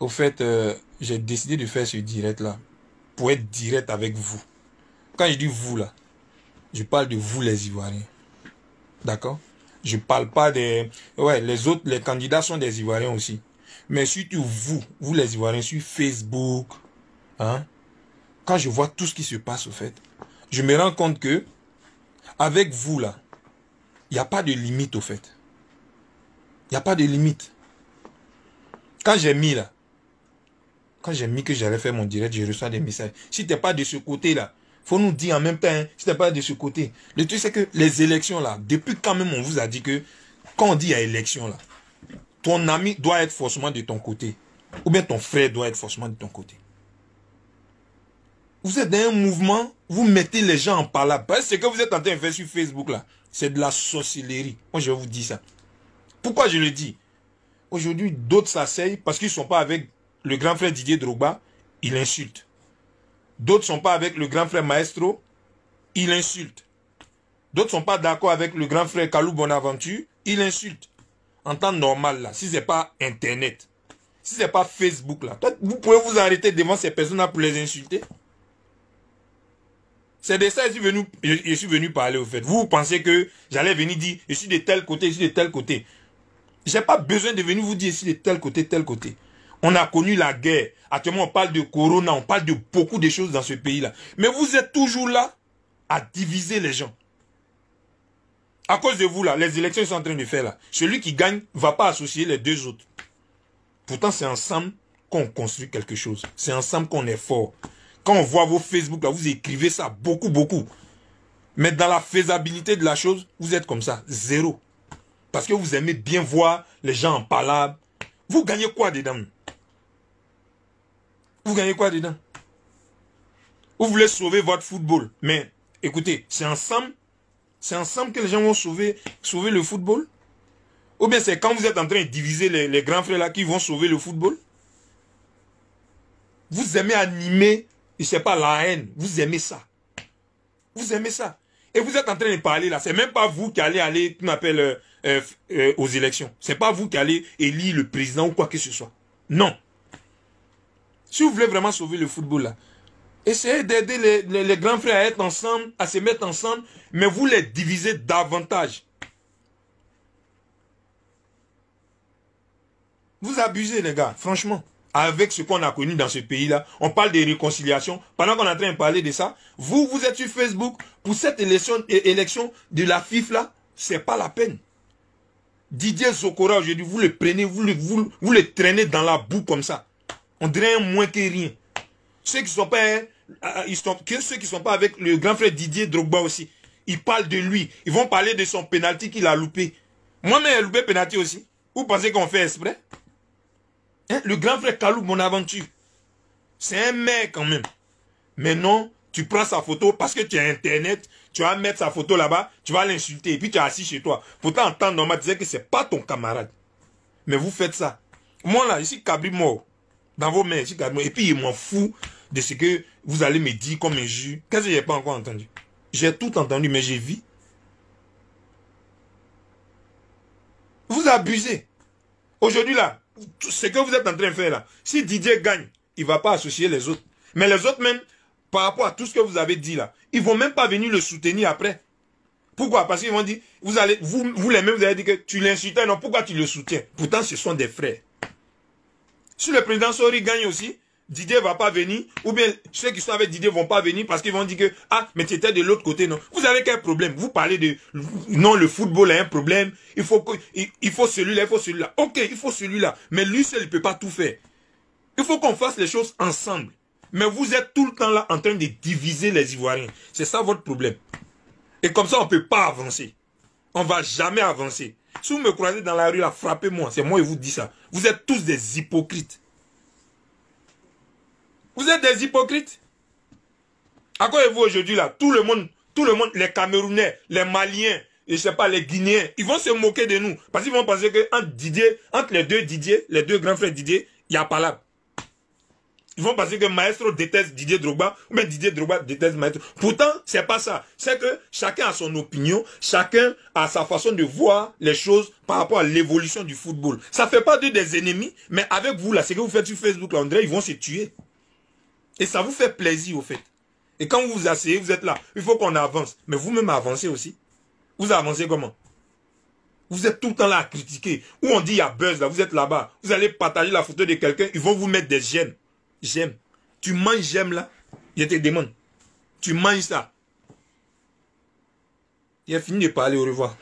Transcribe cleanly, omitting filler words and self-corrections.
Au fait, j'ai décidé de faire ce direct-là pour être direct avec vous. Quand je dis vous, là, je parle de vous, les Ivoiriens. D'accord? Je parle pas des... Ouais, les autres, les candidats sont des Ivoiriens aussi. Mais surtout vous les Ivoiriens, sur Facebook, hein, quand je vois tout ce qui se passe, au fait, je me rends compte que, avec vous, là, il n'y a pas de limite, au fait. Il n'y a pas de limite. Quand j'ai mis, là, quand j'ai mis que j'allais faire mon direct, je reçois des messages. Si tu n'es pas de ce côté-là, faut nous dire en même temps, hein, si tu n'es pas de ce côté. Le truc, c'est que les élections, là, depuis quand même on vous a dit que, quand on dit il y a élection, là, ton ami doit être forcément de ton côté. Ou bien ton frère doit être forcément de ton côté. Vous êtes dans un mouvement, vous mettez les gens en palabre. Parce que ce que vous êtes en train de faire sur Facebook, là, c'est de la sorcellerie. Moi, je vous dis ça. Pourquoi je le dis? Aujourd'hui, d'autres s'asseyent parce qu'ils ne sont pas avec le grand frère Didier Drogba, il insulte. D'autres ne sont pas avec le grand frère Maestro, il insulte. D'autres ne sont pas d'accord avec le grand frère Kalou Bonaventure, il insulte. En temps normal, là, si ce n'est pas Internet, si ce n'est pas Facebook, là, vous pouvez vous arrêter devant ces personnes-là pour les insulter. C'est de ça que je suis venu parler, au fait. Vous pensez que j'allais venir dire, je suis de tel côté, je suis de tel côté. Je n'ai pas besoin de venir vous dire, je suis de tel côté, tel côté. On a connu la guerre. Actuellement, on parle de Corona, on parle de beaucoup de choses dans ce pays-là. Mais vous êtes toujours là à diviser les gens. À cause de vous, là, les élections sont en train de faire, là. Celui qui gagne ne va pas associer les deux autres. Pourtant, c'est ensemble qu'on construit quelque chose. C'est ensemble qu'on est fort. Quand on voit vos Facebook, là, vous écrivez ça beaucoup, beaucoup. Mais dans la faisabilité de la chose, vous êtes comme ça, zéro. Parce que vous aimez bien voir les gens en palabre. Vous gagnez quoi dedans? Vous gagnez quoi dedans? Vous voulez sauver votre football. Mais écoutez, c'est ensemble que les gens vont sauver le football? Ou bien c'est quand vous êtes en train de diviser les grands frères là qui vont sauver le football? Vous aimez animer, je ne sais pas, la haine. Vous aimez ça. Vous aimez ça. Et vous êtes en train de parler là. C'est même pas vous qui allez aller, qu'on appelle, aux élections. C'est pas vous qui allez élire le président ou quoi que ce soit. Non. Si vous voulez vraiment sauver le football là, essayez d'aider les grands frères à être ensemble, à se mettre ensemble, mais vous les divisez davantage. Vous abusez les gars, franchement. Avec ce qu'on a connu dans ce pays-là, on parle de réconciliation. Pendant qu'on est en train de parler de ça, vous êtes sur Facebook, pour cette élection de la FIFA là, c'est pas la peine. Didier Zokora aujourd'hui, vous le prenez, vous le traînez dans la boue comme ça. On dirait un moins que rien. Ceux qui sont pas, ceux qui sont pas avec le grand frère Didier Drogba aussi, ils parlent de lui. Ils vont parler de son penalty qu'il a loupé. Moi-même, j'ai loupé penalty aussi. Vous pensez qu'on fait exprès? Hein? Le grand frère Kalou Bonaventure, c'est un mec quand même. Mais non, tu prends sa photo parce que tu as Internet, tu vas mettre sa photo là-bas, tu vas l'insulter et puis tu es assis chez toi. Pourtant, en temps normal, tu sais que ce n'est pas ton camarade. Mais vous faites ça. Moi là, ici, Cabri mort. Dans vos mains, ici, Cabri mort. Et puis, il m'en fout de ce que vous allez me dire comme injure. Qu'est-ce que je n'ai pas encore entendu? J'ai tout entendu, mais j'ai vu. Vous abusez. Aujourd'hui là, ce que vous êtes en train de faire là, si Didier gagne, il ne va pas associer les autres. Mais les autres même, par rapport à tout ce que vous avez dit là, ils ne vont même pas venir le soutenir après. Pourquoi? Parce qu'ils vont dire, vous les mêmes, vous avez dit que tu l'insultais, non, pourquoi tu le soutiens? Pourtant, ce sont des frères. Si le président Sori gagne aussi, Didier ne va pas venir, ou bien ceux qui sont avec Didier ne vont pas venir parce qu'ils vont dire que, ah, mais tu étais de l'autre côté, non. Vous avez quel problème? Vous parlez de, non, le football a un problème, il faut celui-là, il faut celui-là. Ok, il faut celui-là, mais lui seul, il ne peut pas tout faire. Il faut qu'on fasse les choses ensemble. Mais vous êtes tout le temps là en train de diviser les Ivoiriens. C'est ça votre problème. Et comme ça, on ne peut pas avancer. On ne va jamais avancer. Si vous me croisez dans la rue, là, frappez-moi. C'est moi qui vous dis ça. Vous êtes tous des hypocrites. Vous êtes des hypocrites. À quoi est-vous aujourd'hui là? Tout le monde, les Camerounais, les Maliens, je ne sais pas, les Guinéens, ils vont se moquer de nous. Parce qu'ils vont penser que entre les deux Didier, les deux grands frères Didier, il y a pas là. Ils vont penser que Maestro déteste Didier Drogba, ou bien Didier Drogba déteste Maestro. Pourtant, c'est pas ça. C'est que chacun a son opinion, chacun a sa façon de voir les choses par rapport à l'évolution du football. Ça fait pas d'eux des ennemis, mais avec vous, là, c'est que vous faites sur Facebook, là, on dirait, ils vont se tuer. Et ça vous fait plaisir, au fait. Et quand vous vous asseyez, vous êtes là. Il faut qu'on avance. Mais vous-même avancez aussi. Vous avancez comment? Vous êtes tout le temps là à critiquer. Où on dit il y a buzz, là, vous êtes là-bas. Vous allez partager la photo de quelqu'un, ils vont vous mettre des j'aime. J'aime. Tu manges j'aime là. Je te demande. Tu manges ça. Il a fini de parler, au revoir.